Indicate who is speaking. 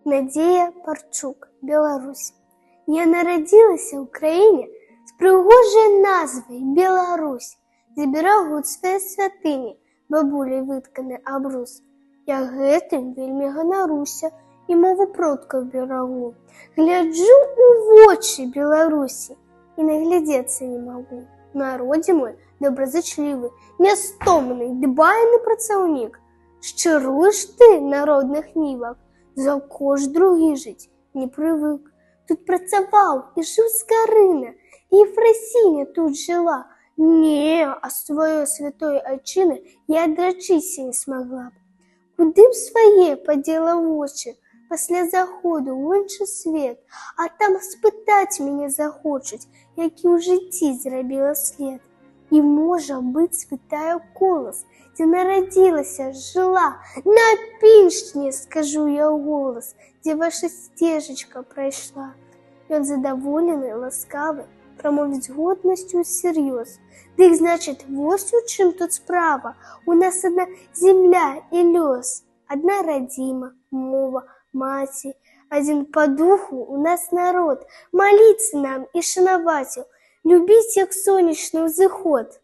Speaker 1: Надія Парчук, Беларусь. Я нарадзілася ў краіне з прыгожай назвай Беларусь, дзе берагуць свае святыні, бабуляй вытканы абрус. Я гэтым вельмі ганаруся і мову продкаў берагу. Гляджу ў вочы Беларусі і наглядзецца не магу. Народзе мой добразычлівы, нястомны, дбайны працаўнік. Шчыруеш ты народных нівах, за кошт другі жыць не прывык. Тут працаваў і жыў з карына, і Ефрасіня тут жыла. Не, а сваёй святой айчыны я адрачыся не смагла б. Куды б свае падзела вочы пасля заходу ў іншы свет, а там спытаць мяне захочуць, які ў жыцці зрабіла след. І можа быць спытаю колас, дзе нарадзілася, жыла, на піншне скажу я ў голас, дзе ваша сцежачка прайшла. Ён задаволены, ласкавы, прамовіць годнасцю сер'ёз. Дык, значыць, вось у чым тут справа. У нас адна зямля і лёс, адна радзіма, мова, маці, адзін па духу у нас народ, маліцца нам і шанаваць, любіць як сонечны ўзыход.